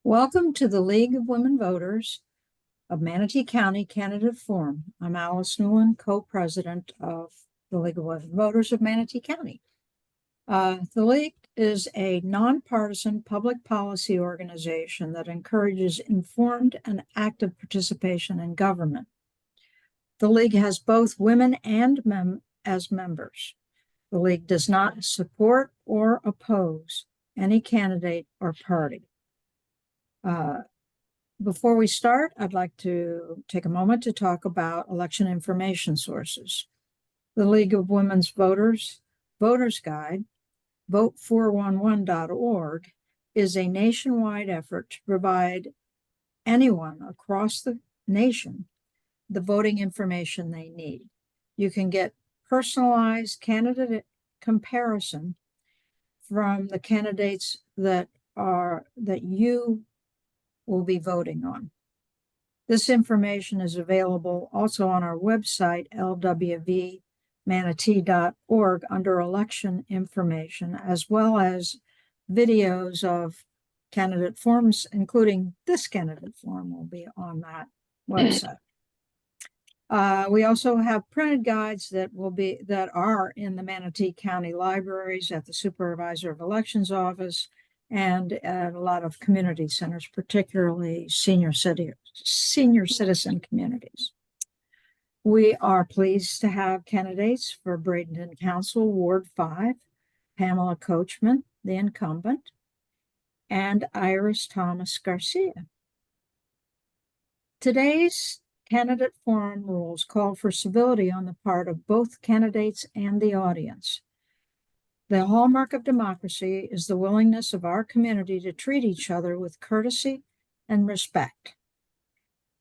Welcome to the League of Women Voters of Manatee County Candidate Forum. I'm Alice Newland, co-president of the League of Women Voters of Manatee County. The League is a nonpartisan public policy organization that encourages informed and active participation in government. The League has both women and men as members. The League does not support or oppose any candidate or party. Before we start, I'd like to take a moment to talk about election information sources. The League of Women's Voters Voters Guide, vote411.org, is a nationwide effort to provide anyone across the nation the voting information they need. You can get personalized candidate comparison from the candidates that you will be voting on. This information is available also on our website, lwvmanatee.org, under election information, as well as videos of candidate forms, including this candidate form will be on that website. We also have printed guides that are in the Manatee County libraries, at the Supervisor of Elections office, and at a lot of community centers, particularly senior citizen communities. We are pleased to have candidates for Bradenton Council, Ward 5, Pamela Coachman, the incumbent, and Iris Thomas Garcia. Today's candidate forum rules call for civility on the part of both candidates and the audience. The hallmark of democracy is the willingness of our community to treat each other with courtesy and respect.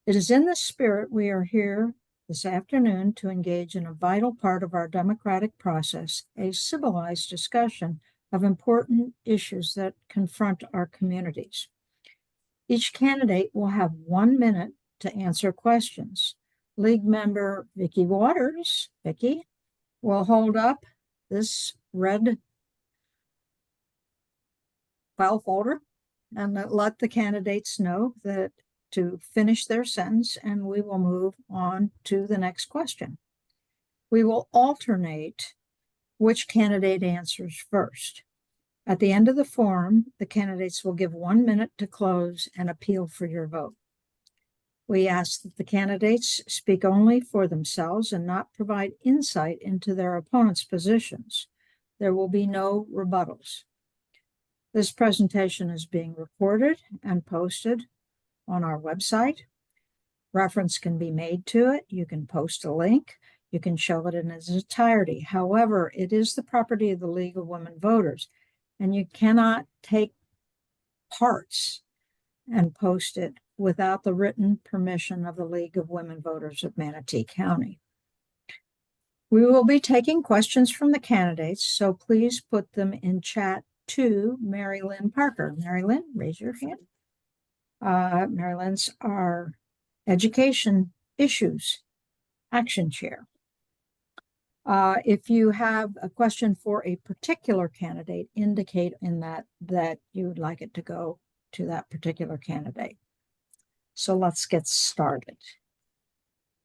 It is in this spirit we are here this afternoon to engage in a vital part of our democratic process, a civilized discussion of important issues that confront our communities. Each candidate will have 1 minute to answer questions. League member Vicki Waters, Vicki, will hold up this red file folder and let the candidates know that to finish their sentence, and we will move on to the next question. We will alternate which candidate answers first. At the end of the forum, the candidates will give 1 minute to close and appeal for your vote. We ask that the candidates speak only for themselves and not provide insight into their opponent's positions. There will be no rebuttals. This presentation is being recorded and posted on our website. Reference can be made to it. You can post a link. You can show it in its entirety. However, it is the property of the League of Women Voters, and you cannot take parts and post it without the written permission of the League of Women Voters of Manatee County. We will be taking questions from the candidates, so please put them in chat to Mary Lynn Parker. Mary Lynn, raise your hand. Mary Lynn's our Education Issues Action Chair. If you have a question for a particular candidate, indicate in that you would like it to go to that particular candidate. So let's get started.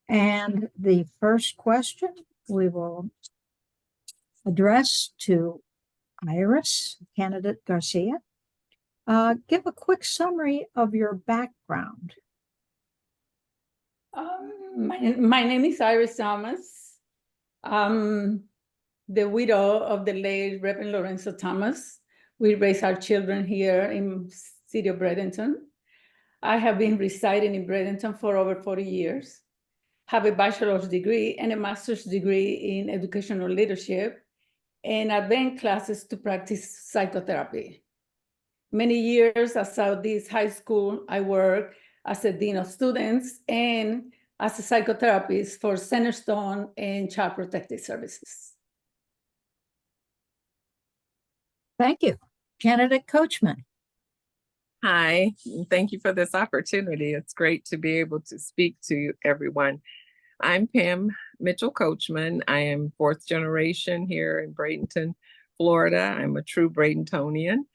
And the first question we will address to Iris, candidate Garcia. Give a quick summary of your background. My name is Iris Thomas. I'm the widow of the late Reverend Lorenzo Thomas. We raise our children here in the city of Bradenton. I have been residing in Bradenton for over 40 years, have a bachelor's degree and a master's degree in educational leadership, and advanced classes to practice psychotherapy. Many years at Southeast High School, I worked as a dean of students and as a psychotherapist for Centerstone and Child Protective Services. Thank you. Candidate Coachman. Hi, thank you for this opportunity. It's great to be able to speak to everyone. I'm Pam Mitchell Coachman. I am 4th generation here in Bradenton, Florida. I'm a true Bradentonian.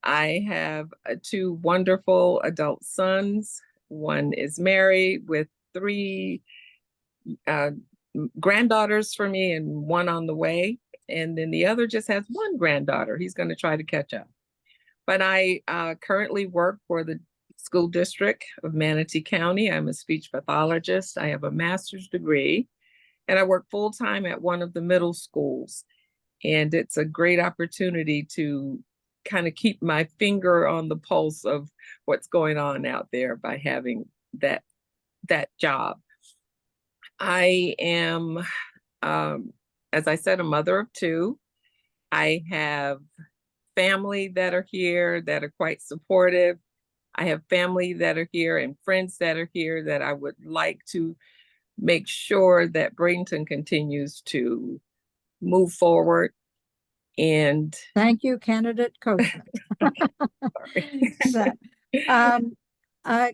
I have two wonderful adult sons. One is married with three granddaughters for me and one on the way. And then the other just has one granddaughter. He's going to try to catch up. But I currently work for the school district of Manatee County. I'm a speech pathologist. I have a master's degree, and I work full-time at one of the middle schools. And it's a great opportunity to kind of keep my finger on the pulse of what's going on out there by having that job. I am, as I said, a mother of two. I have family that are here that are quite supportive. I have family that are here and friends that are here that I would like to make sure that Bradenton continues to move forward. And Thank you, candidate Coachman.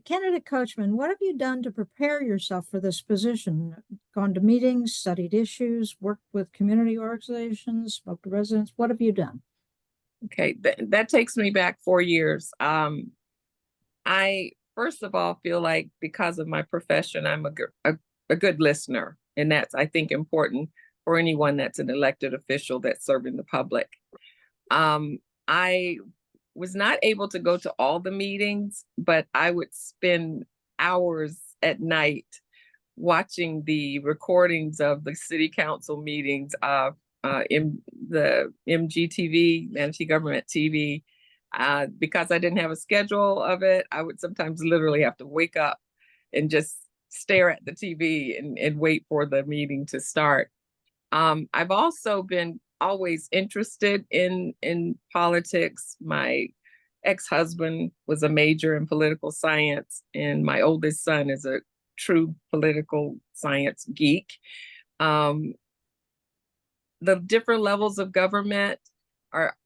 Candidate Coachman, what have you done to prepare yourself for this position? Gone to meetings, studied issues, worked with community organizations, spoke to residents. What have you done? Okay, that takes me back 4 years. I first of all feel like because of my profession, I'm a good listener, and that's, I think, important for anyone that's an elected official that's serving the public. I was not able to go to all the meetings, but I would spend hours at night watching the recordings of the city council meetings in the MGTV, Manatee Government TV. Because I didn't have a schedule of it, I would sometimes literally have to wake up and just stare at the TV and wait for the meeting to start. I've also been always interested in politics. My ex-husband was a major in political science, and my oldest son is a true political science geek. The different levels of government are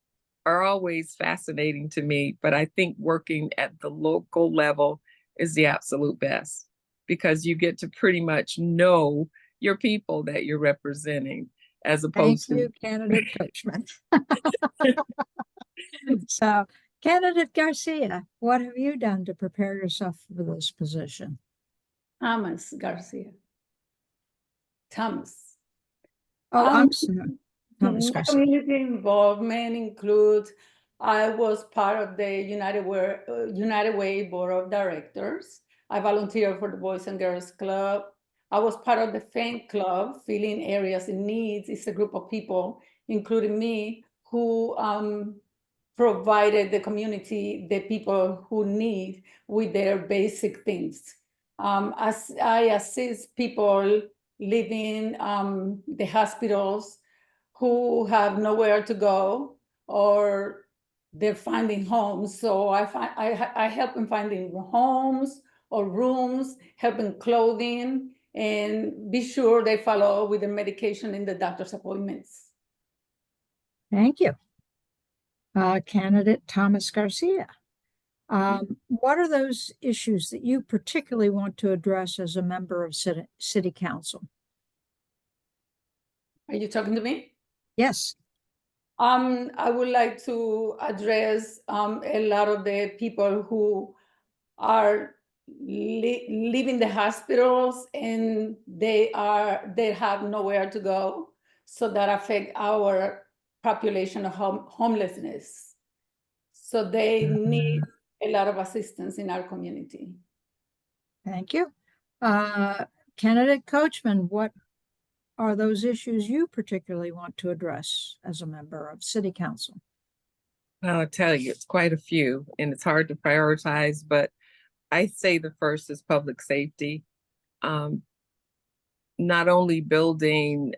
always fascinating to me, but I think working at the local level is the absolute best because you get to pretty much know your people that you're representing, as opposed Thank you, candidate Coachman. So, candidate Garcia, what have you done to prepare yourself for this position? Thomas Garcia. Thomas. Oh, I'm sorry. Thomas My Garcia. community involvement includes I was part of the United Way Board of Directors. I volunteered for the Boys and Girls Club. I was part of the FAN Club, Filling Areas in Needs. It's a group of people, including me, who provided the community, the people who need with their basic things. As I assist people living the hospitals who have nowhere to go or they're finding homes. So I help in finding homes or rooms, helping clothing, and be sure they follow with the medication in the doctor's appointments. Thank you. Candidate Thomas Garcia. What are those issues that you particularly want to address as a member of City Council? Are you talking to me? Yes. I would like to address a lot of the people who are leaving the hospitals and they have nowhere to go. So that affect our population of homelessness. So they need a lot of assistance in our community. Thank you. Candidate Coachman, what are those issues you particularly want to address as a member of City Council? I'll tell you, it's quite a few, and it's hard to prioritize, but I say the first is public safety. Not only building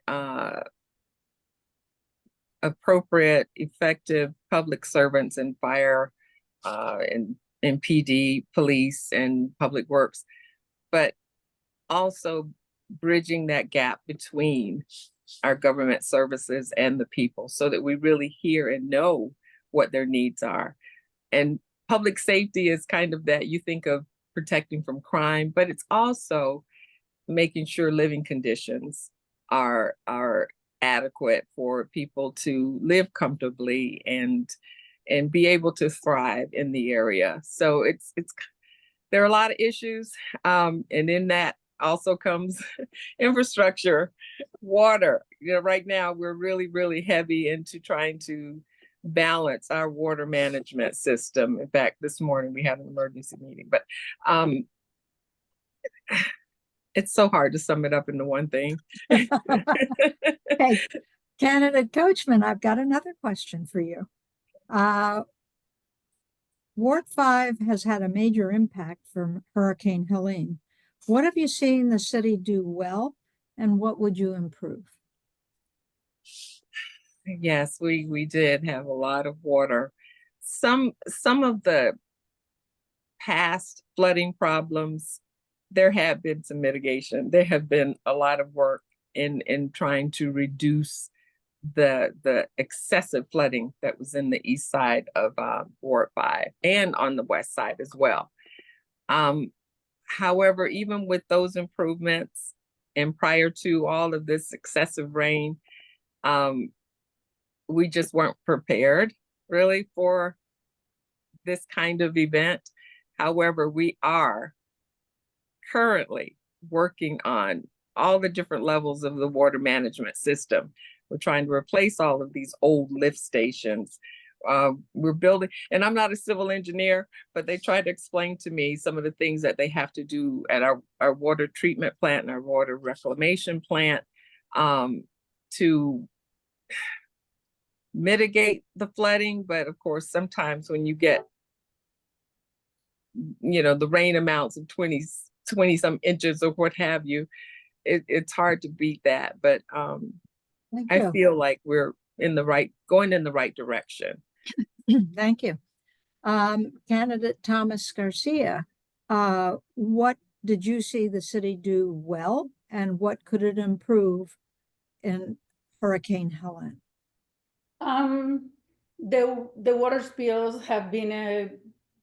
appropriate, effective public servants in fire and PD, police, and public works, but also bridging that gap between our government services and the people so that we really hear and know what their needs are. And public safety is kind of that, you think of protecting from crime, but it's also making sure living conditions are adequate for people to live comfortably and and be able to thrive in the area. So there are a lot of issues. And in that also comes infrastructure, water. Right now we're really, really heavy into trying to balance our water management system. In fact, this morning we had an emergency meeting, but it's so hard to sum it up into one thing. Okay, candidate Coachman, I've got another question for you. Ward 5 has had a major impact from Hurricane Helene. What have you seen the city do well, and what would you improve? Yes, we did have a lot of water. Some of the past flooding problems, there have been some mitigation. There have been a lot of work in trying to reduce the excessive flooding that was in the east side of Ward 5 and on the west side as well. However, even with those improvements and prior to all of this excessive rain, we just weren't prepared really for this kind of event. However, we are currently working on all the different levels of the water management system. We're trying to replace all of these old lift stations. We're building, and I'm not a civil engineer, but they tried to explain to me some of the things that they have to do at our water treatment plant and our water reclamation plant to mitigate the flooding. But of course, sometimes when you get, the rain amounts of 20 some inches or what have you, it's hard to beat that. But I feel like we're going in the right direction. Thank you. Candidate Thomas Garcia, what did you see the city do well, and what could it improve in Hurricane Helene? The water spills have been a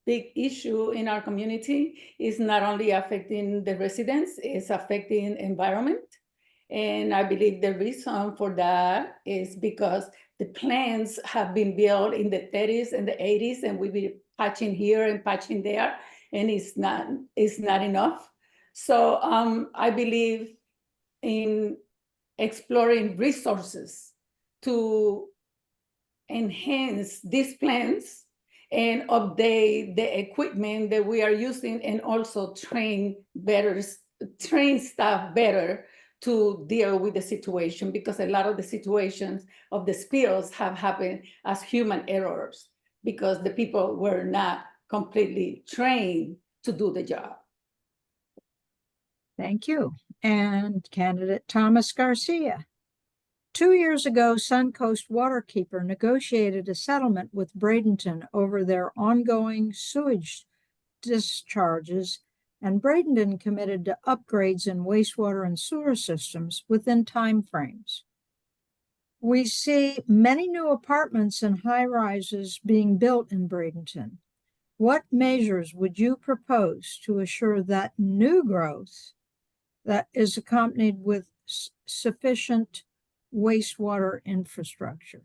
big issue in our community. It's not only affecting the residents, it's affecting environment. And I believe the reason for that is because the plants have been built in the 30s and the 80s, and we've been patching here and patching there, and it's not enough. So I believe in exploring resources to enhance these plants and update the equipment that we are using, and also train staff better to deal with the situation, because a lot of the situations of the spills have happened as human errors because the people were not completely trained to do the job. Thank you. And candidate Thomas Garcia. 2 years ago, Suncoast Waterkeeper negotiated a settlement with Bradenton over their ongoing sewage discharges, and Bradenton committed to upgrades in wastewater and sewer systems within timeframes. We see many new apartments and high-rises being built in Bradenton. What measures would you propose to assure that new growth that is accompanied with sufficient wastewater infrastructure?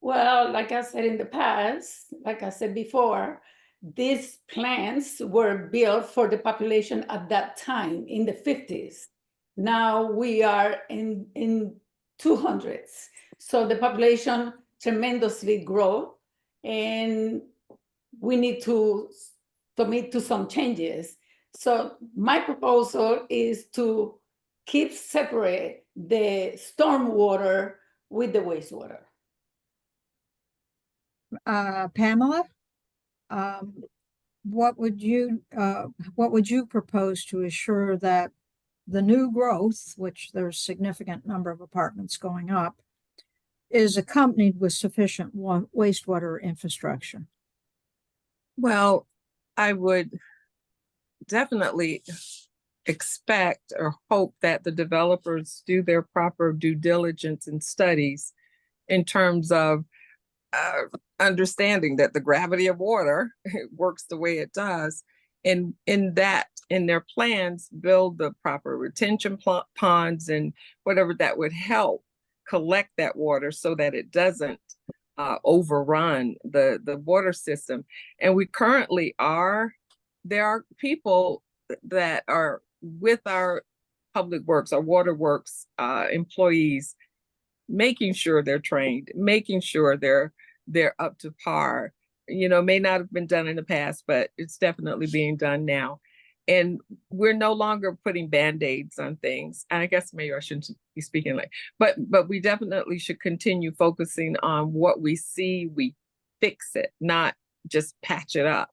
Well, like I said in the past, like I said before, these plants were built for the population at that time in the 50s. Now we are in 200s. So the population tremendously grow, and we need to submit to some changes. So my proposal is to keep separate the stormwater with the wastewater. Pamela, what would you propose to assure that the new growth, which there's a significant number of apartments going up, is accompanied with sufficient wastewater infrastructure? Well, I would definitely expect or hope that the developers do their proper due diligence and studies in terms of understanding that the gravity of water works the way it does, and in their plans build the proper retention ponds and whatever that would help collect that water so that it doesn't overrun the water system. And we currently there are people that are with our public works, our waterworks employees, making sure they're trained, making sure they're up to par. May not have been done in the past, but it's definitely being done now. And we're no longer putting band-aids on things. I guess maybe I shouldn't be speaking like, but we definitely should continue focusing on what we see, we fix it, not just patch it up.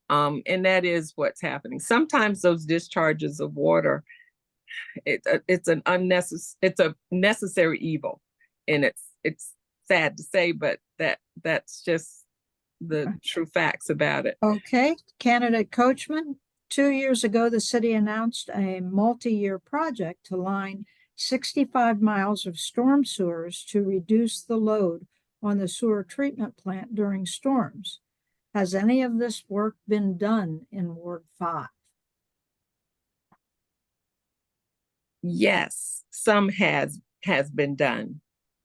And that is what's happening. Sometimes those discharges of water, it's a necessary evil, and it's sad to say, but that's just the true facts about it. Okay, candidate Coachman. 2 years ago, the city announced a multi-year project to line 65 miles of storm sewers to reduce the load on the sewer treatment plant during storms. Has any of this work been done in Ward 5? Yes, some has been done,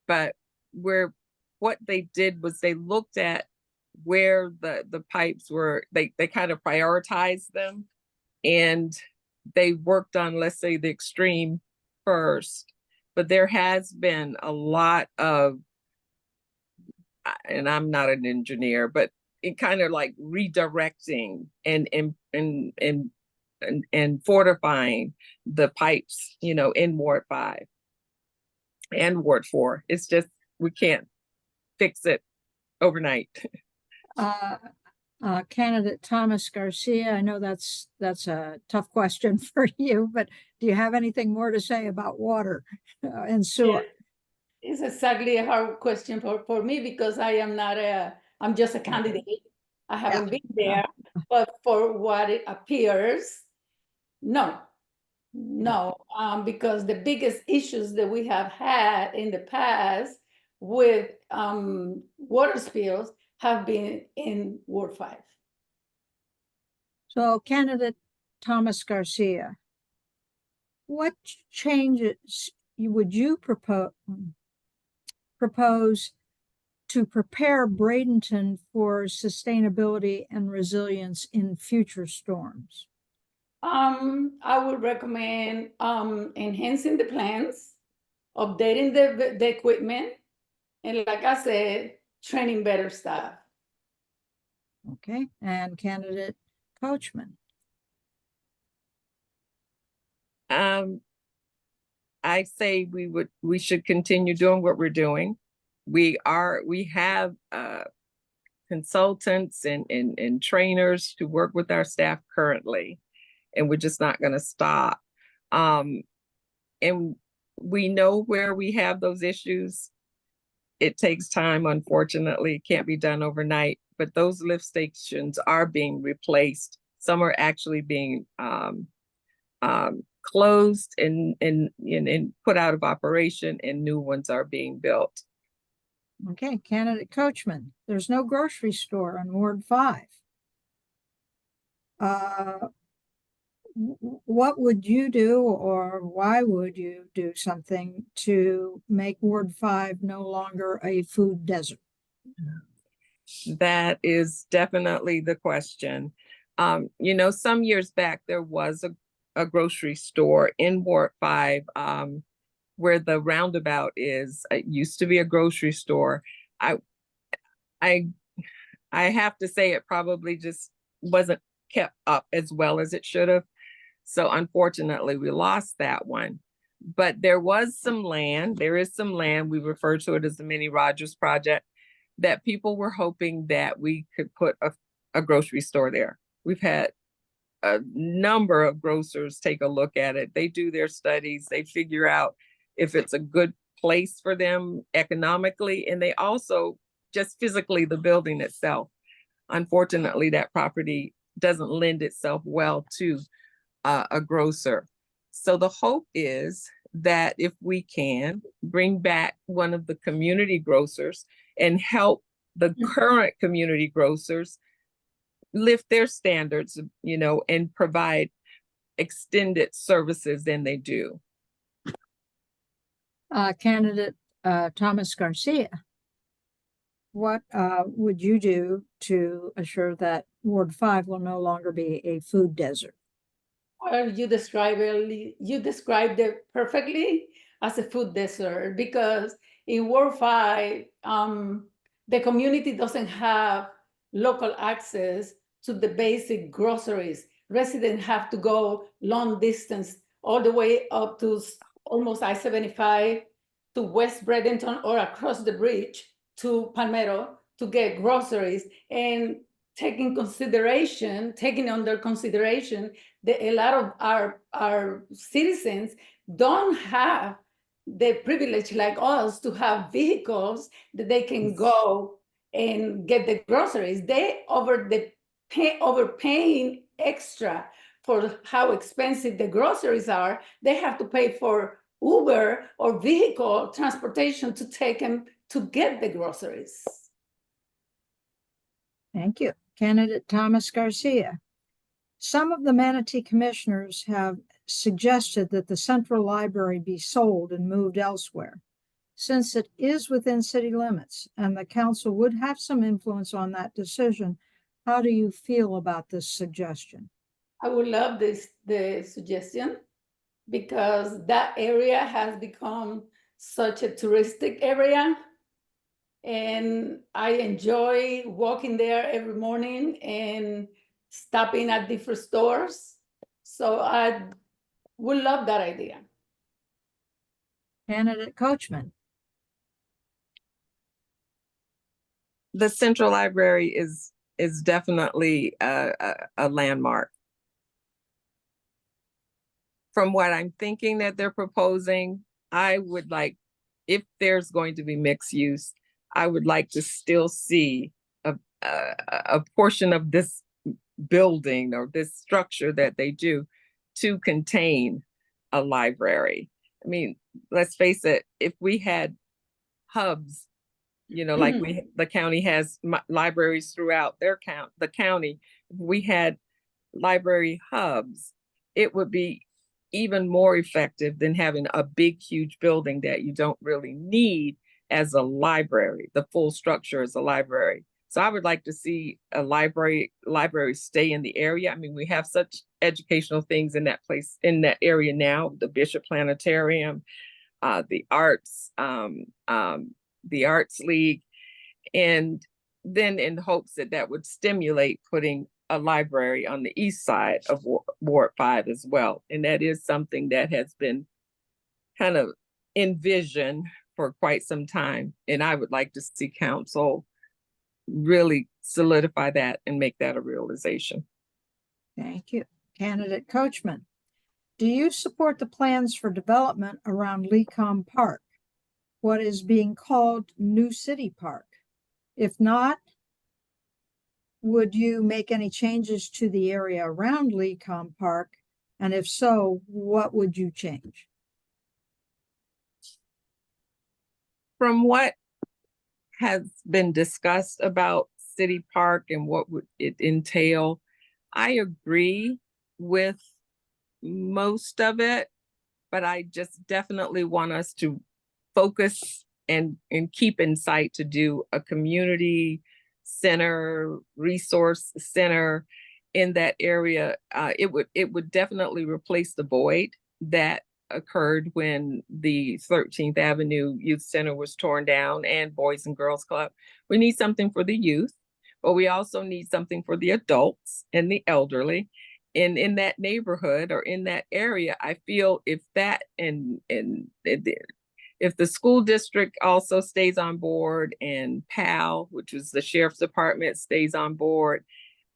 but what they did was they looked at where the pipes were, they kind of prioritized them, and they worked on, let's say, the extreme first. But there has been a lot of, and I'm not an engineer, but it kind of like redirecting and fortifying the pipes, in Ward 5 and Ward 4. It's just, we can't fix it overnight. Candidate Thomas Garcia, I know that's a tough question for you, but do you have anything more to say about water and sewer? Yeah. It's exactly a hard question for me, because I'm just a candidate. I haven't been there, but for what it appears, no, because the biggest issues that we have had in the past with water spills have been in Ward 5. So, candidate Thomas Garcia, what changes would you propose to prepare Bradenton for sustainability and resilience in future storms? I would recommend enhancing the plans, updating the equipment, and like I said, training better staff. Okay, and candidate Coachman. I say we should continue doing what we're doing. We have consultants and trainers to work with our staff currently, and we're just not going to stop. And we know where we have those issues. It takes time, unfortunately. It can't be done overnight, but those lift stations are being replaced. Some are actually being closed and put out of operation, and new ones are being built. Okay, candidate Coachman, there's no grocery store in Ward 5. What would you do, or why would you do something to make Ward 5 no longer a food desert? That is definitely the question. Some years back, there was a grocery store in Ward 5 where the roundabout is. It used to be a grocery store. I have to say it probably just wasn't kept up as well as it should have. So unfortunately, we lost that one. But there is some land. We refer to it as the Mini Rogers Project, that people were hoping that we could put a grocery store there. We've had a number of grocers take a look at it. They do their studies. They figure out if it's a good place for them economically, and they also just physically, the building itself. Unfortunately, that property doesn't lend itself well to a grocer. So the hope is that if we can bring back one of the community grocers and help the current community grocers lift their standards, and provide extended services than they do. Candidate Thomas Garcia, what would you do to assure that Ward 5 will no longer be a food desert? Well, you described it perfectly as a food desert, because in Ward 5, the community doesn't have local access to the basic groceries. Residents have to go long distance, all the way up to almost I-75 to West Bradenton, or across the bridge to Palmetto to get groceries. And taking under consideration that a lot of our citizens don't have the privilege like us to have vehicles that they can go and get the groceries. They overpaying extra for how expensive the groceries are. They have to pay for Uber or vehicle transportation to take them to get the groceries. Thank you. Candidate Thomas Garcia. Some of the Manatee commissioners have suggested that the Central Library be sold and moved elsewhere. Since it is within city limits and the council would have some influence on that decision, how do you feel about this suggestion? I would love the suggestion, because that area has become such a touristic area. And I enjoy walking there every morning and stopping at different stores. So I would love that idea. Candidate Coachman. The Central Library is definitely a landmark. From what I'm thinking that they're proposing, I would like, if there's going to be mixed use, I would like to still see a portion of this building or this structure that they do to contain a library. I mean, let's face it, if we had hubs, like the county has libraries throughout the county, if we had library hubs, it would be even more effective than having a big, huge building that you don't really need as a library, the full structure as a library. So I would like to see a library stay in the area. I mean, we have such educational things in that place, in that area now, the Bishop Planetarium, the Arts League, and then in hopes that would stimulate putting a library on the east side of Ward 5 as well. And that is something that has been kind of envisioned for quite some time. And I would like to see council really solidify that and make that a realization. Thank you. Candidate Coachman. Do you support the plans for development around Lecom Park, what is being called New City Park? If not, would you make any changes to the area around Lecom Park? And if so, what would you change? From what has been discussed about City Park and what would it entail, I agree with most of it, but I just definitely want us to focus and keep in sight to do a community center, resource center in that area. It would definitely replace the void that occurred when the 13th Avenue Youth Center was torn down, and Boys and Girls Club. We need something for the youth, but we also need something for the adults and the elderly. And in that neighborhood or in that area, I feel if that if the school district also stays on board, and PAL, which is the sheriff's department, stays on board,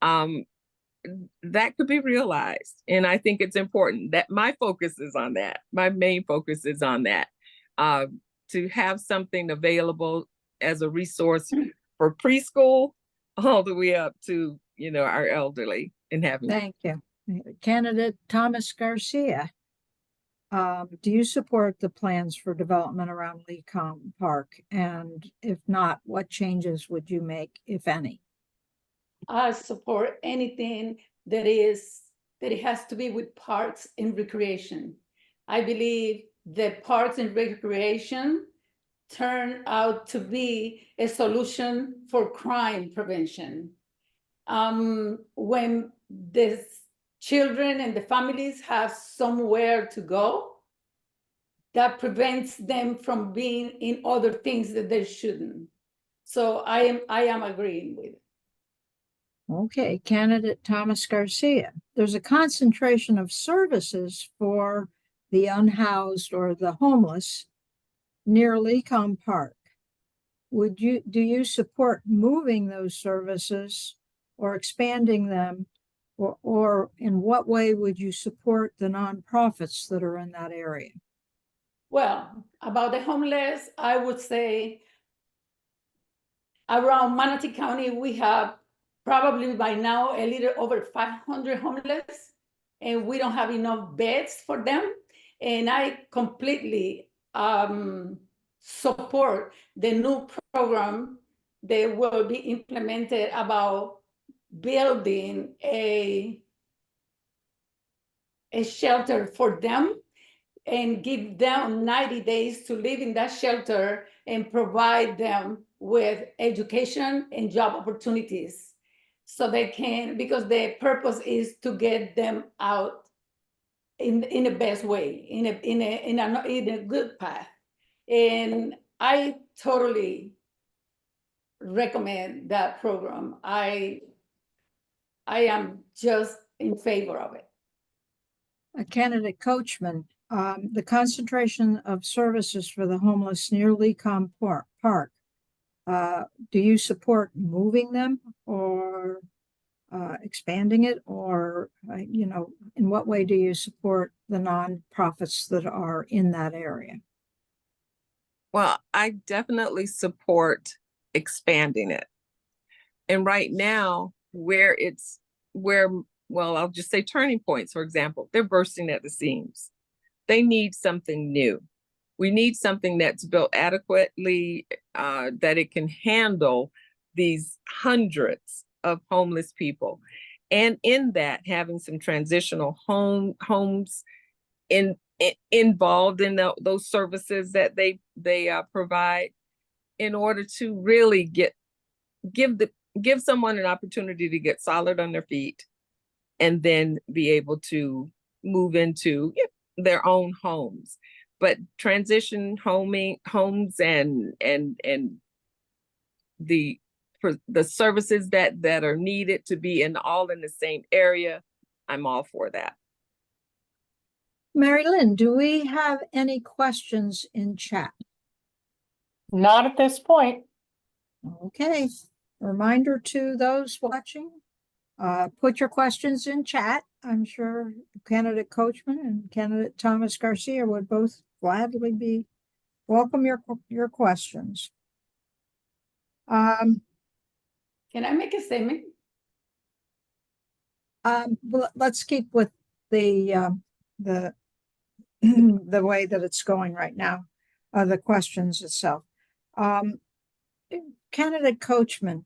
that could be realized. And I think it's important that my focus is on that. My main focus is on that, to have something available as a resource for preschool all the way up to, our elderly and having. Thank you. Candidate Thomas Garcia. Do you support the plans for development around Lecom Park? And if not, what changes would you make, if any? I support anything that it has to be with parks and recreation. I believe that parks and recreation turn out to be a solution for crime prevention. When the children and the families have somewhere to go, that prevents them from being in other things that they shouldn't. So I am agreeing with it. Okay, candidate Thomas Garcia. There's a concentration of services for the unhoused or the homeless near Lecom Park. Do you support moving those services or expanding them? Or in what way would you support the nonprofits that are in that area? Well, about the homeless, I would say around Manatee County, we have probably by now a little over 500 homeless, and we don't have enough beds for them. And I completely support the new program that will be implemented about building a shelter for them and give them 90 days to live in that shelter and provide them with education and job opportunities so they can, because the purpose is to get them out in the best way, in a good path. And I totally recommend that program. I am just in favor of it. Candidate Coachman, the concentration of services for the homeless near Lecom Park, do you support moving them or expanding it, or in what way do you support the nonprofits that are in that area? Well, I definitely support expanding it. And right now, I'll just say Turning Points, for example, they're bursting at the seams. They need something new. We need something that's built adequately, that it can handle these hundreds of homeless people. And in that, having some transitional homes involved in those services that they provide, in order to really give someone an opportunity to get solid on their feet and then be able to move into their own homes. But transition homes and the services that are needed to be all in the same area, I'm all for that. Mary Lynn, do we have any questions in chat? Not at this point. Okay, reminder to those watching, put your questions in chat. I'm sure candidate Coachman and candidate Thomas Garcia would both gladly welcome your questions. Can I make a statement? Well, let's keep with the the way that it's going right now, the questions itself. Candidate Coachman,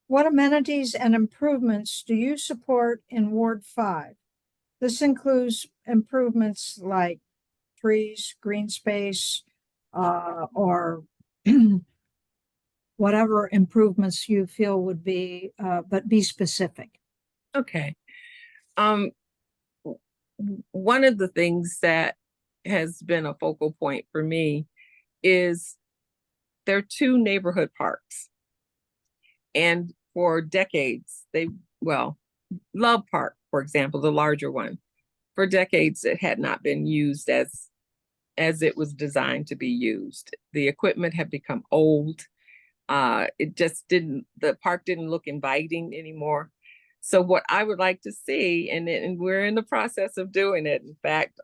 what amenities and improvements do you support in Ward 5? This includes improvements like trees, green space, or whatever improvements you feel would be, but be specific. Okay. One of the things that has been a focal point for me is there are 2 neighborhood parks. And for decades, Love Park, for example, the larger one, for decades, it had not been used as it was designed to be used. The equipment had become old. The park didn't look inviting anymore. So what I would like to see, and we're in the process of doing it. In fact,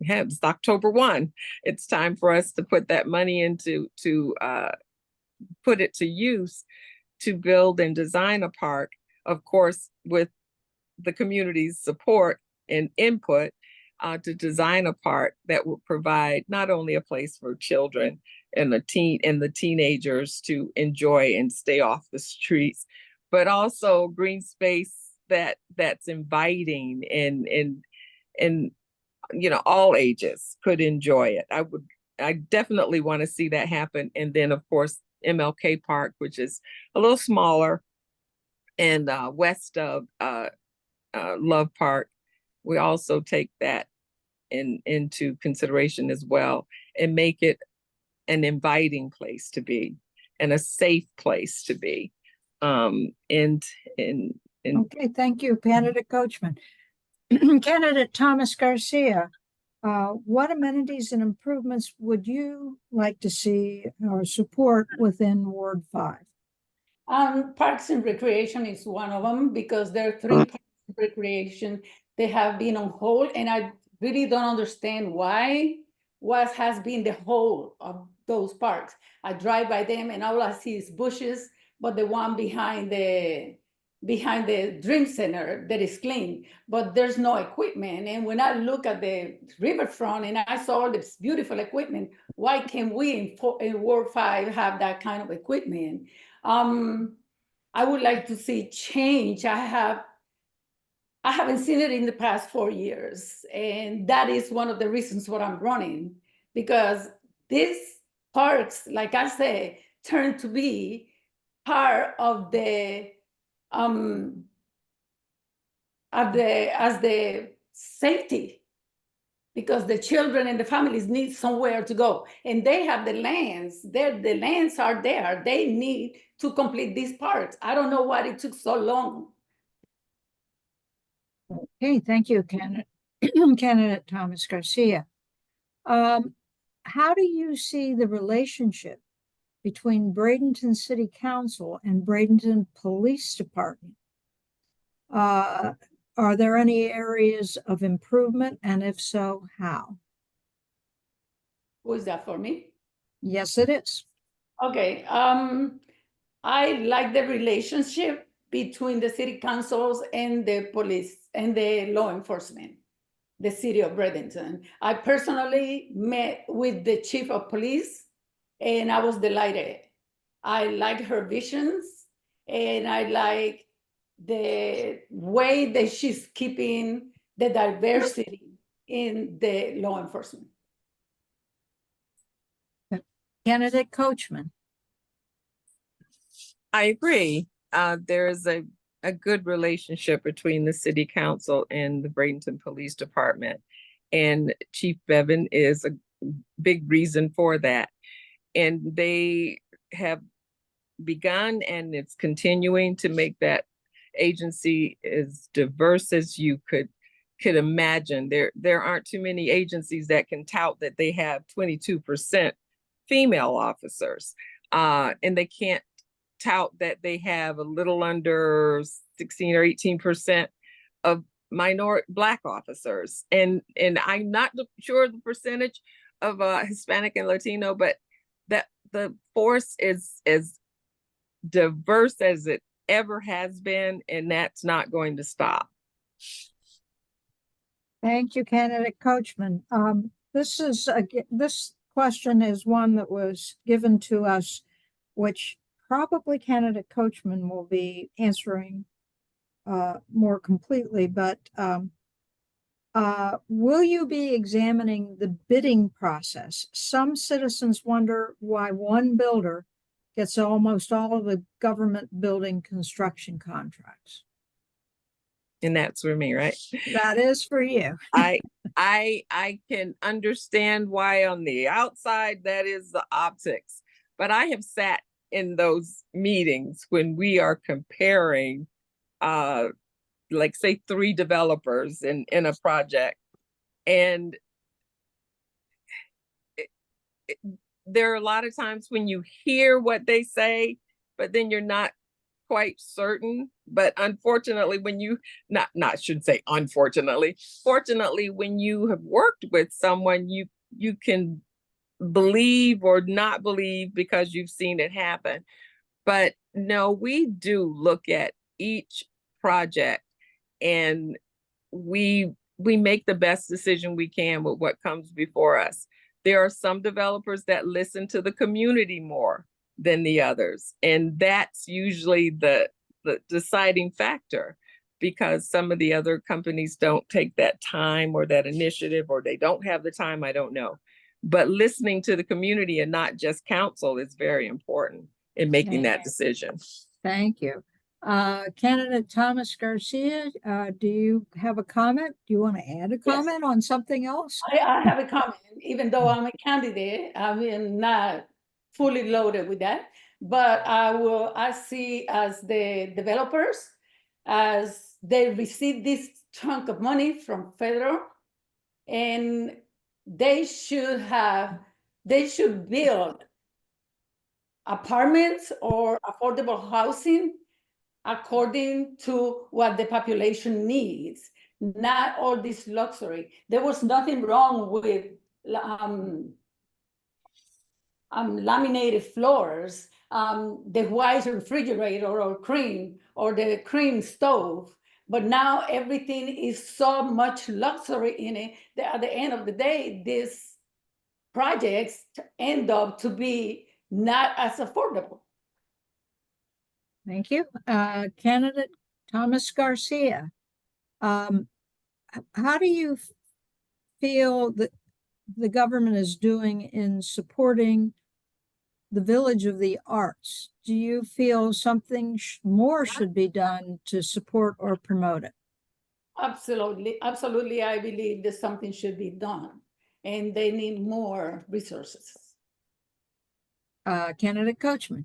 it's October 1. It's time for us to put that money into put it to use to build and design a park, of course, with the community's support and input, to design a park that will provide not only a place for children and the teenagers to enjoy and stay off the streets, but also green space that's inviting and all ages could enjoy it. I definitely want to see that happen. And then, of course, MLK Park, which is a little smaller and west of Love Park. We also take that into consideration as well and make it an inviting place to be and a safe place to be. Okay, thank you, candidate Coachman. Candidate Thomas Garcia, what amenities and improvements would you like to see or support within Ward 5? Parks and recreation is one of them because there are 3 parks and recreation. They have been on hold, and I really don't understand why. What has been the whole of those parks? I drive by them, and all I see is bushes. But the one behind the Dream Center that is clean, but there's no equipment. And when I look at the riverfront and I saw all this beautiful equipment, why can't we in Ward 5 have that kind of equipment? I would like to see change. I haven't seen it in the past 4 years, and that is one of the reasons why I'm running, because these parks, like I say, turn to be part of the as the safety, because the children and the families need somewhere to go, and they have the lands. The lands are there. They need to complete these parks. I don't know why it took so long. Okay, thank you, candidate Thomas Garcia. How do you see the relationship between Bradenton City Council and Bradenton Police Department? Are there any areas of improvement, and if so, how? Was that for me? Yes, it is. Okay. I like the relationship between the city councils and the police and the law enforcement, the city of Bradenton. I personally met with the chief of police, and I was delighted. I like her visions, and I like the way that she's keeping the diversity in the law enforcement. Candidate Coachman. I agree. There is a good relationship between the city council and the Bradenton Police Department. And Chief Bevan is a big reason for that. And they have begun, and it's continuing to make that agency as diverse as you could imagine. There aren't too many agencies that can tout that they have 22% female officers, and they can't tout that they have a little under 16 or 18% of minority Black officers. And I'm not sure the percentage of Hispanic and Latino, but that the force is as diverse as it ever has been, and that's not going to stop. Thank you, candidate Coachman. This question is one that was given to us, which probably candidate Coachman will be answering more completely, but will you be examining the bidding process? Some citizens wonder why one builder gets almost all of the government building construction contracts. And that's for me, right? That is for you. I can understand why on the outside that is the optics, but I have sat in those meetings when we are comparing like say 3 developers in a project, and there are a lot of times when you hear what they say, but then you're not quite certain. But unfortunately, when you shouldn't say unfortunately, fortunately, when you have worked with someone, you can believe or not believe because you've seen it happen. But no, we do look at each project, and we make the best decision we can with what comes before us. There are some developers that listen to the community more than the others, and that's usually the deciding factor, because some of the other companies don't take that time or that initiative, or they don't have the time, I don't know. but listening to the community and not just council is very important in making Okay. that decision. Thank you. Candidate Thomas Garcia, do you have a comment? Do you want to add a comment on something else? I have a comment, even though I'm a candidate, I mean, not fully loaded with that, but I see as the developers, as they receive this chunk of money from federal, and they should build apartments or affordable housing according to what the population needs, not all this luxury. There was nothing wrong with laminated floors, the white refrigerator or cream, or the cream stove, but now everything is so much luxury in it that at the end of the day, these projects end up to be not as affordable. Thank you. Candidate Thomas Garcia, how do you feel that the government is doing in supporting the Village of the Arts? Do you feel something more should be done to support or promote it? Absolutely, absolutely. I believe that something should be done, and they need more resources. Candidate Coachman.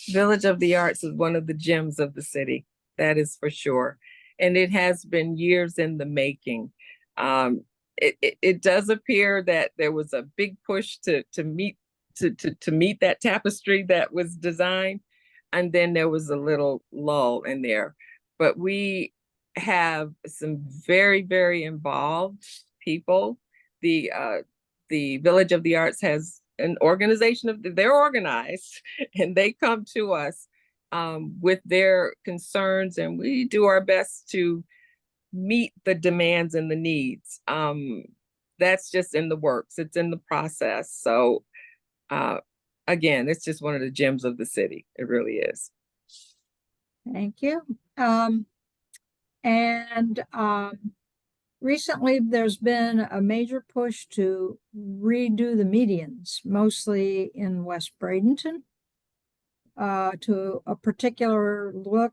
Village of the Arts is one of the gems of the city. That is for sure. And it has been years in the making. It does appear that there was a big push to meet that tapestry that was designed. And then there was a little lull in there. But we have some very, very involved people. The Village of the Arts has an organization they're organized, and they come to us with their concerns, and we do our best to meet the demands and the needs. That's just in the works. It's in the process. So again, it's just one of the gems of the city. It really is. Thank you. Recently, there's been a major push to redo the medians, mostly in West Bradenton, to a particular look,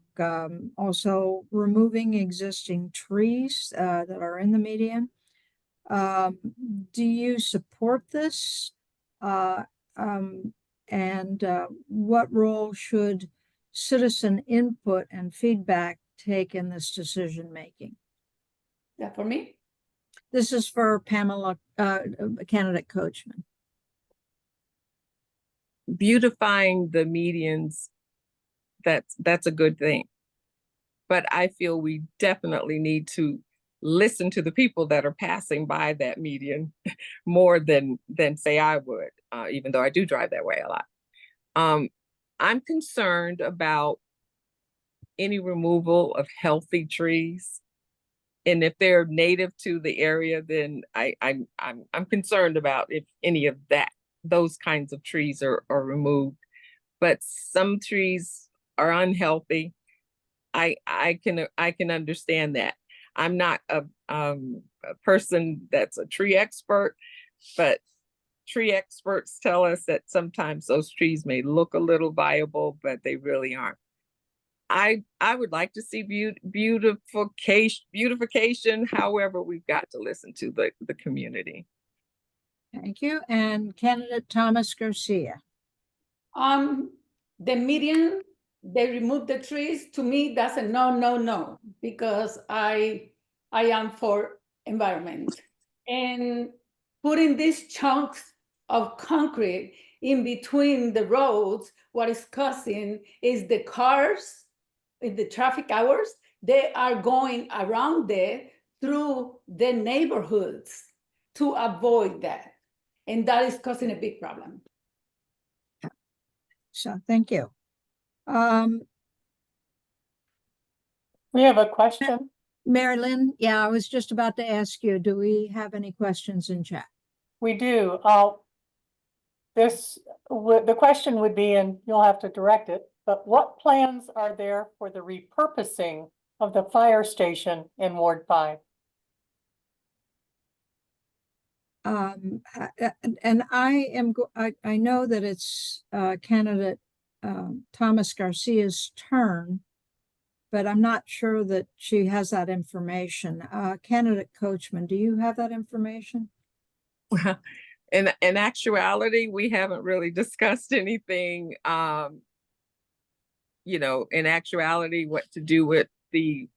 also removing existing trees that are in the median. Do you support this? What role should citizen input and feedback take in this decision making? Yeah, for me? This is for Pamela, candidate Coachman. Beautifying the medians, that's a good thing. But I feel we definitely need to listen to the people that are passing by that median more than say I would, even though I do drive that way a lot. I'm concerned about any removal of healthy trees. And if they're native to the area, then I'm concerned about if any of those kinds of trees are removed. But some trees are unhealthy. I can understand that. I'm not a person that's a tree expert, but tree experts tell us that sometimes those trees may look a little viable, but they really aren't. I would like to see beautification. However, we've got to listen to the community. Thank you. And candidate Thomas Garcia. The median, they remove the trees. To me, that's a no, because I am for environment. And putting these chunks of concrete in between the roads, what is causing is the cars in the traffic hours, they are going around there through the neighborhoods to avoid that. And that is causing a big problem. So thank you. We have a question. Mary Lynn, yeah, I was just about to ask you, do we have any questions in chat? We do. The question would be, and you'll have to direct it, but what plans are there for the repurposing of the fire station in Ward 5? And I know that it's candidate Thomas Garcia's turn, but I'm not sure that she has that information. Candidate Coachman, do you have that information? Well, in actuality, we haven't really discussed anything, in actuality, what to do with the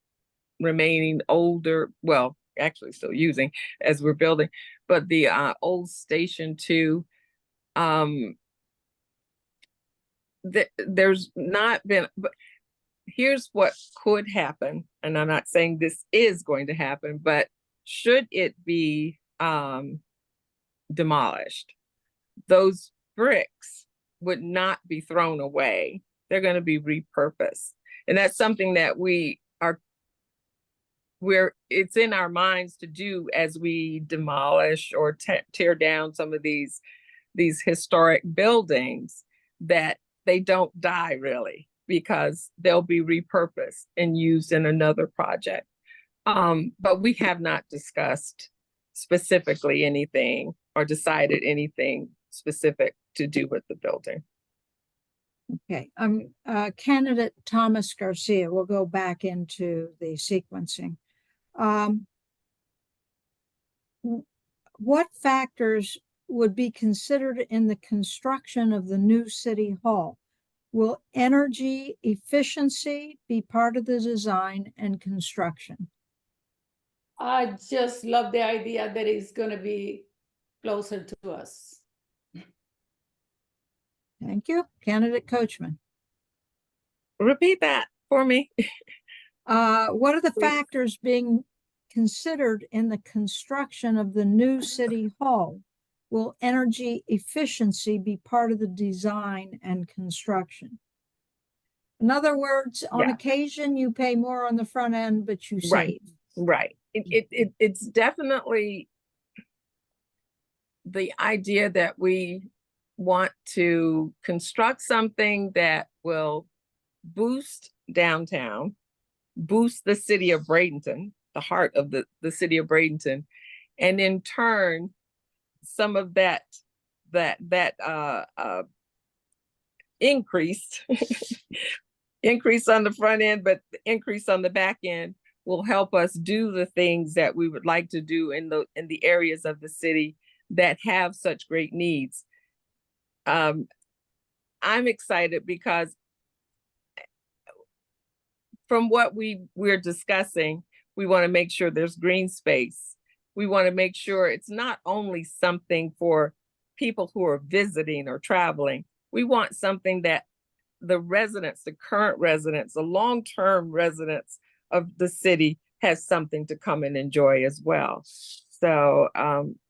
remaining older, well, actually still using as we're building, but the old Station 2, there's not been, but here's what could happen, and I'm not saying this is going to happen, but should it be demolished, those bricks would not be thrown away. They're going to be repurposed. And that's something that it's in our minds to do as we demolish or tear down some of these historic buildings, that they don't die really, because they'll be repurposed and used in another project. But we have not discussed specifically anything or decided anything specific to do with the building. Okay, candidate Thomas Garcia, we'll go back into the sequencing. What factors would be considered in the construction of the new city hall? Will energy efficiency be part of the design and construction? I just love the idea that it's going to be closer to us. Thank you. Candidate Coachman. Repeat that for me. What are the factors being considered in the construction of the new city hall? Will energy efficiency be part of the design and construction? In other words, on occasion, you pay more on the front end, but you save. Right. It's definitely the idea that we want to construct something that will boost downtown, boost the city of Bradenton, the heart of the city of Bradenton, and in turn, some of that increase on the front end, but the increase on the back end will help us do the things that we would like to do in the areas of the city that have such great needs. I'm excited because from what we're discussing, we want to make sure there's green space. We want to make sure it's not only something for people who are visiting or traveling. We want something that the residents, the current residents, the long-term residents of the city has something to come and enjoy as well. So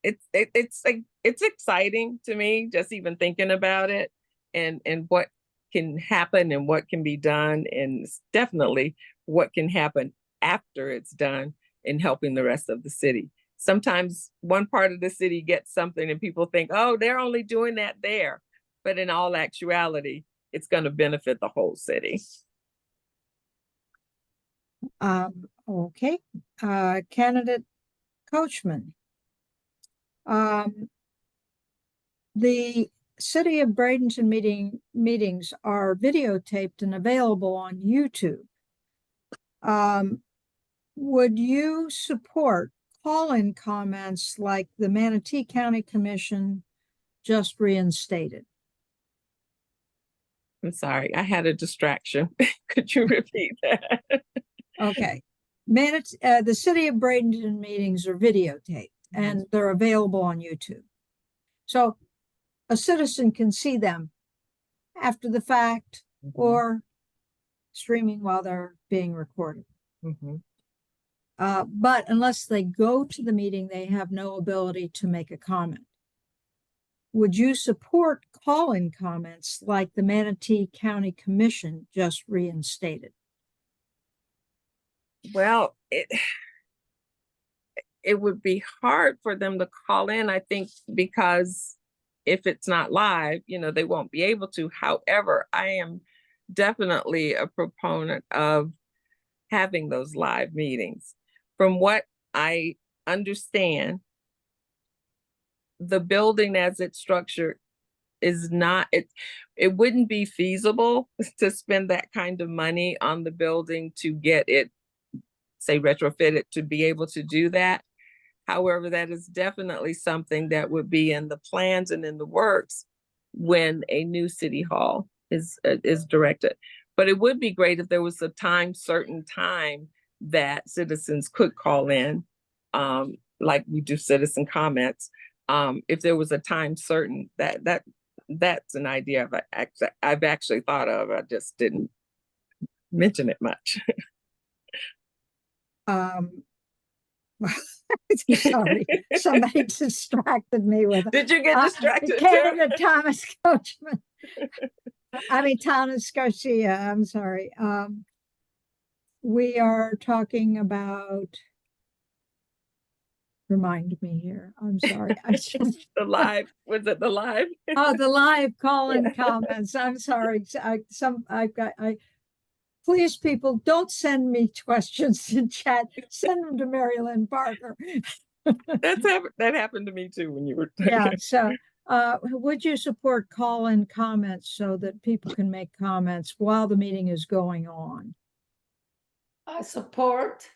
it's exciting to me, just even thinking about it and what can happen and what can be done, and definitely what can happen after it's done in helping the rest of the city. Sometimes one part of the city gets something and people think, oh, they're only doing that there. But in all actuality, it's going to benefit the whole city. Okay. Candidate Coachman. The City of Bradenton meetings are videotaped and available on YouTube. Would you support call-in comments like the Manatee County Commission just reinstated? I'm sorry, I had a distraction. Could you repeat that? Okay. The City of Bradenton meetings are videotaped and they're available on YouTube. So a citizen can see them after the fact or streaming while they're being recorded. But unless they go to the meeting, they have no ability to make a comment. Would you support call-in comments like the Manatee County Commission just reinstated? Well, it would be hard for them to call in, I think, because if it's not live, they won't be able to. However, I am definitely a proponent of having those live meetings. From what I understand, the building as it's structured is not, it wouldn't be feasible to spend that kind of money on the building to get it, say, retrofitted to be able to do that. However, that is definitely something that would be in the plans and in the works when a new city hall is directed. But it would be great if there was a certain time that citizens could call in, like we do citizen comments. If there was a time certain, that's an idea I've actually thought of. I just didn't mention it much. Sorry, somebody distracted me with Did you get distracted too? Candidate Thomas Coachman. Thomas Garcia, I'm sorry. We are talking about, remind me here, I'm sorry. The live, was it the live? Oh, the live call-in comments. I'm sorry. Please, people, don't send me questions in chat. Send them to Mary Lynn Parker. That happened to me too when you were. Yeah. So, would you support call-in comments so that people can make comments while the meeting is going on? I support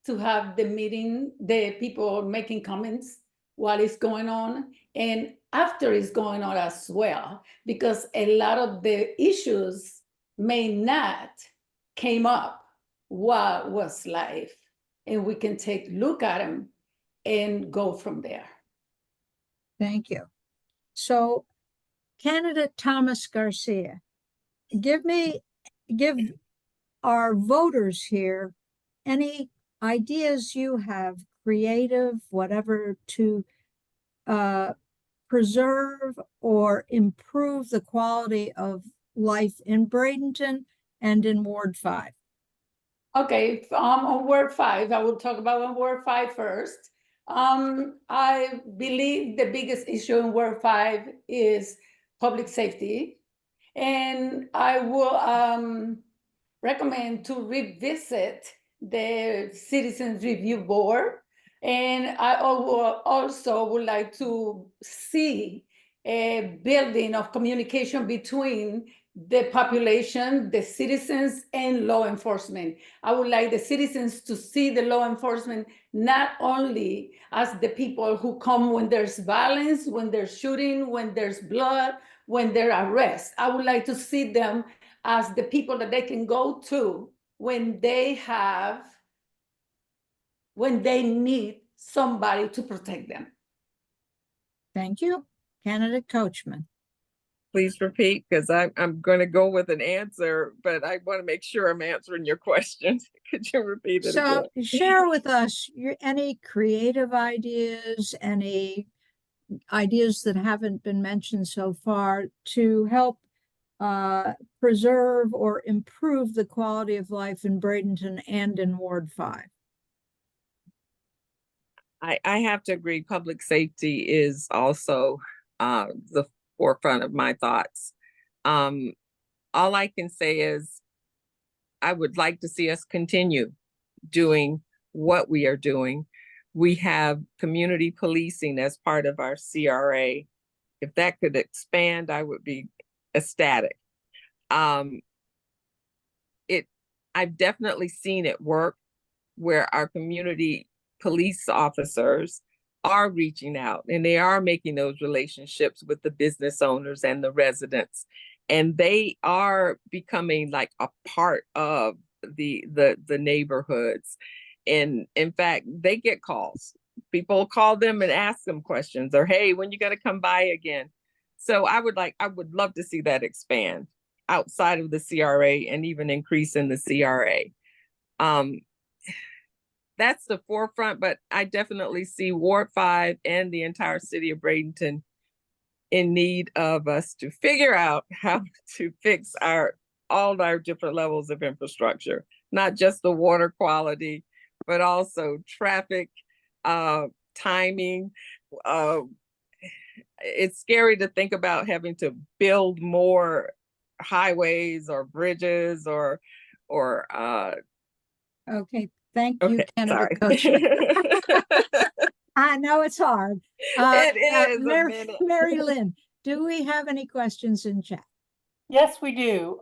to have the meeting, the people making comments while it's going on and after it's going on as well, because a lot of the issues may not came up while it was live, and we can take a look at them and go from there. Thank you. So, candidate Thomas Garcia, give our voters here any ideas you have, creative, whatever, to preserve or improve the quality of life in Bradenton and in Ward 5. Okay, on Ward 5, I will talk about on Ward 5 first. I believe the biggest issue in Ward 5 is public safety, and I will recommend to revisit the Citizens Review Board. And I also would like to see a building of communication between the population, the citizens, and law enforcement. I would like the citizens to see the law enforcement not only as the people who come when there's violence, when there's shooting, when there's blood, when there are arrests. I would like to see them as the people that they can go to when they need somebody to protect them. Thank you. Candidate Coachman. Please repeat, because I'm going to go with an answer, but I want to make sure I'm answering your question. Could you repeat it again? So share with us any creative ideas, any ideas that haven't been mentioned so far to help preserve or improve the quality of life in Bradenton and in Ward 5. I have to agree. Public safety is also the forefront of my thoughts. All I can say is I would like to see us continue doing what we are doing. We have community policing as part of our CRA. If that could expand, I would be ecstatic. I've definitely seen it work where our community police officers are reaching out and they are making those relationships with the business owners and the residents, and they are becoming like a part of the neighborhoods. And in fact, they get calls. People call them and ask them questions, or hey, when you gonna come by again? So I would love to see that expand outside of the CRA and even increase in the CRA. That's the forefront, but I definitely see Ward 5 and the entire city of Bradenton in need of us to figure out how to fix all our different levels of infrastructure, not just the water quality, but also traffic, timing. It's scary to think about having to build more highways or bridges or okay. Thank you, okay, candidate Coachman. I know it's hard. It is a minute. Mary Lynn, do we have any questions in chat? Yes, we do.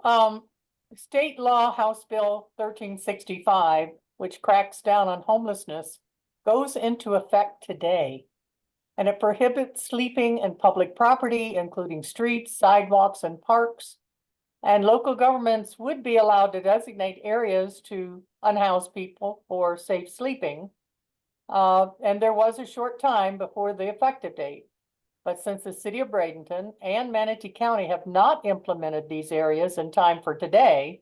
State law House Bill 1365, which cracks down on homelessness, goes into effect today. And it prohibits sleeping in public property, including streets, sidewalks, and parks. And local governments would be allowed to designate areas to unhoused people for safe sleeping. And there was a short time before the effective date. But since the city of Bradenton and Manatee County have not implemented these areas in time for today,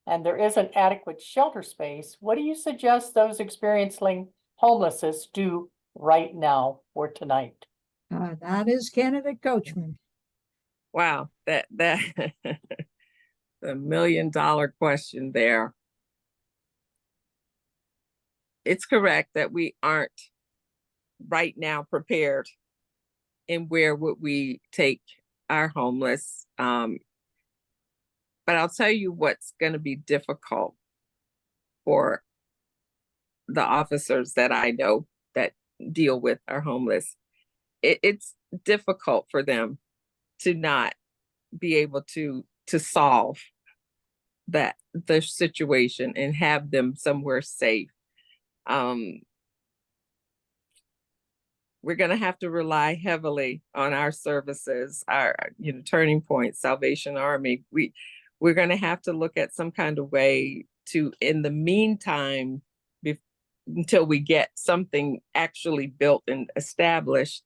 and there isn't adequate shelter space, what do you suggest those experiencing homelessness do right now or tonight? That is candidate Coachman. Wow, that the $1 million question there. It's correct that we aren't right now prepared in where would we take our homeless. But I'll tell you what's going to be difficult for the officers that I know that deal with our homeless. It's difficult for them to not be able to solve the situation and have them somewhere safe. We're going to have to rely heavily on our services, our Turning Point, Salvation Army. We're going to have to look at some kind of way to, in the meantime, until we get something actually built and established,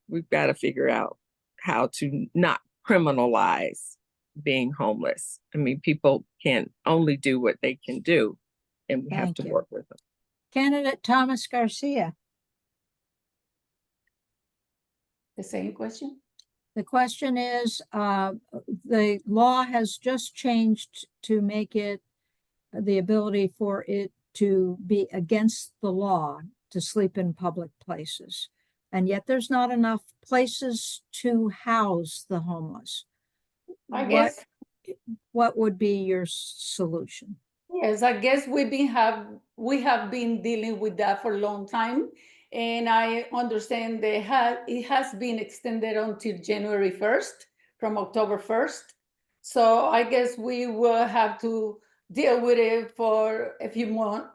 we've got to figure out how to not criminalize being homeless. I mean, people can only do what they can do, and we have to work with them. Candidate Thomas Garcia. The same question? The question is, the law has just changed to make it the ability for it to be against the law to sleep in public places. And yet there's not enough places to house the homeless. I guess. What would be your solution? Yes, I guess we have been dealing with that for a long time. And I understand that it has been extended until January 1st, from October 1st. So I guess we will have to deal with it for a few more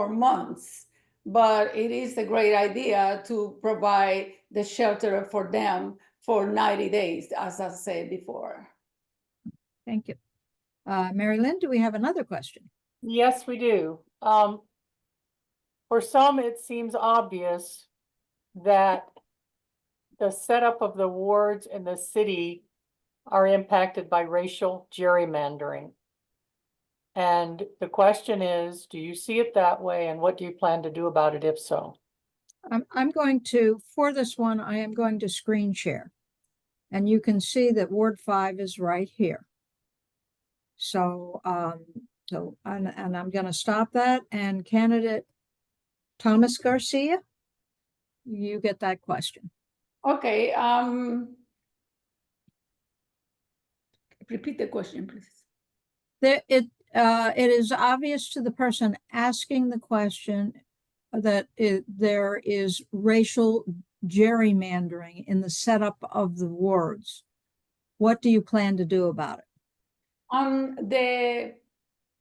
months. But it is a great idea to provide the shelter for them for 90 days, as I said before. Thank you. Mary Lynn, do we have another question? Yes, we do. For some, it seems obvious that the setup of the wards in the city are impacted by racial gerrymandering. And the question is, do you see it that way, and what do you plan to do about it if so? I'm going to, for this one, I am going to screen share. And you can see that Ward 5 is right here. So, and I'm going to stop that. And candidate Thomas Garcia, you get that question. Okay. Repeat the question, please. It is obvious to the person asking the question that there is racial gerrymandering in the setup of the wards. What do you plan to do about it?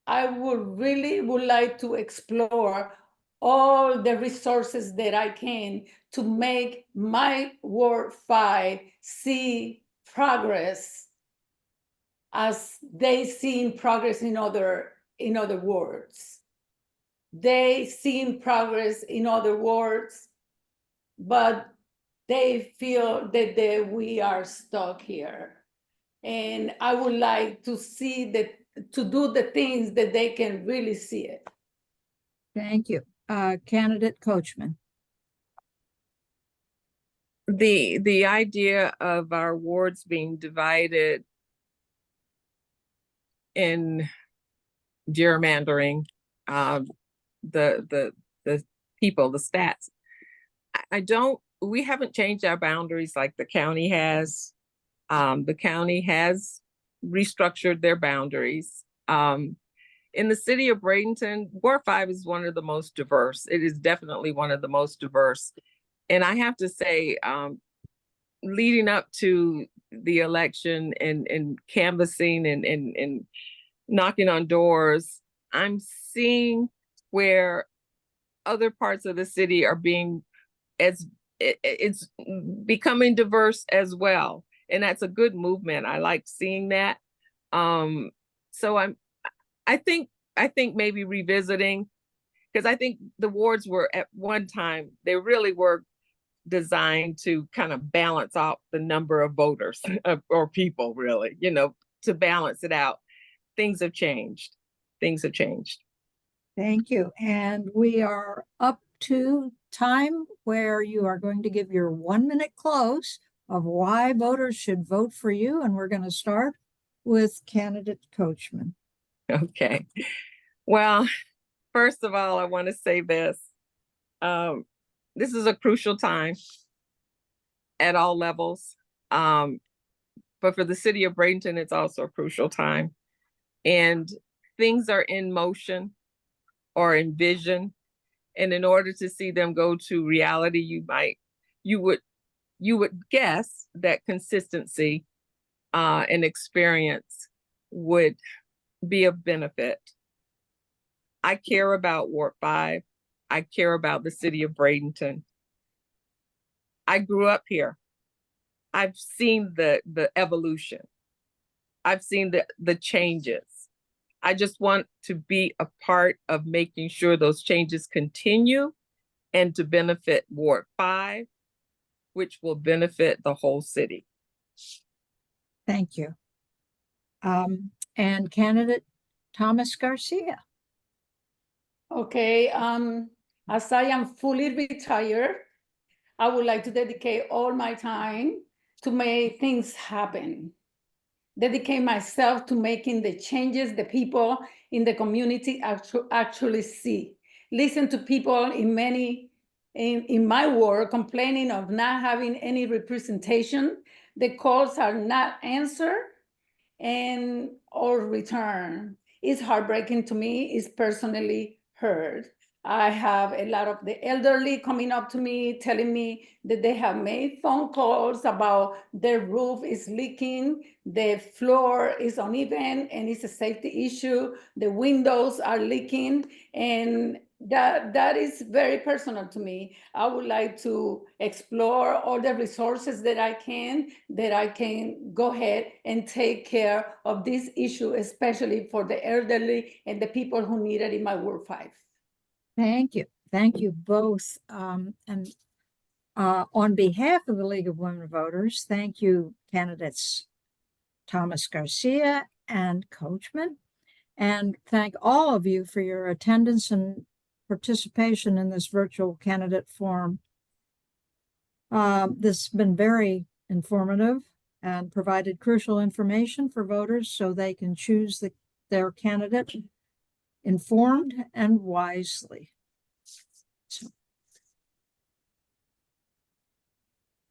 I would like to explore all the resources that I can to make my Ward 5 see progress as they seen progress in other wards. They seen progress in other wards, but they feel that we are stuck here. And I would like to see to do the things that they can really see it. Thank you. Candidate Coachman. The idea of our wards being divided in gerrymandering, the people, the stats. We haven't changed our boundaries like the county has. The county has restructured their boundaries. In the city of Bradenton, Ward 5 is one of the most diverse. It is definitely one of the most diverse. And I have to say, leading up to the election and canvassing and knocking on doors, I'm seeing where other parts of the city are being it's becoming diverse as well. And that's a good movement. I like seeing that. So I think maybe revisiting, because I think the wards were at one time, they really were designed to kind of balance out the number of voters or people, really, to balance it out. Things have changed. Things have changed. Thank you. And we are up to time where you are going to give your 1-minute close of why voters should vote for you. And we're going to start with candidate Coachman. Okay. Well, first of all, I want to say this. This is a crucial time at all levels. But for the city of Bradenton, it's also a crucial time. And things are in motion or in vision. And in order to see them go to reality, you would guess that consistency and experience would be of benefit. I care about Ward 5. I care about the city of Bradenton. I grew up here. I've seen the evolution. I've seen the changes. I just want to be a part of making sure those changes continue and to benefit Ward 5, which will benefit the whole city. Thank you. And candidate Thomas Garcia. Okay, as I am fully retired, I would like to dedicate all my time to make things happen. Dedicate myself to making the changes the people in the community actually see. Listen to people in my work complaining of not having any representation. The calls are not answered or returned. It's heartbreaking to me. It's personally hurt. I have a lot of the elderly coming up to me, telling me that they have made phone calls about their roof is leaking, the floor is uneven, and it's a safety issue. The windows are leaking, and that is very personal to me. I would like to explore all the resources that I can go ahead and take care of this issue, especially for the elderly and the people who need it in my Ward 5. Thank you. Thank you both. And on behalf of the League of Women Voters, thank you, candidates Thomas Garcia and Coachman. And thank all of you for your attendance and participation in this virtual candidate forum. This has been very informative and provided crucial information for voters so they can choose their candidate informed and wisely.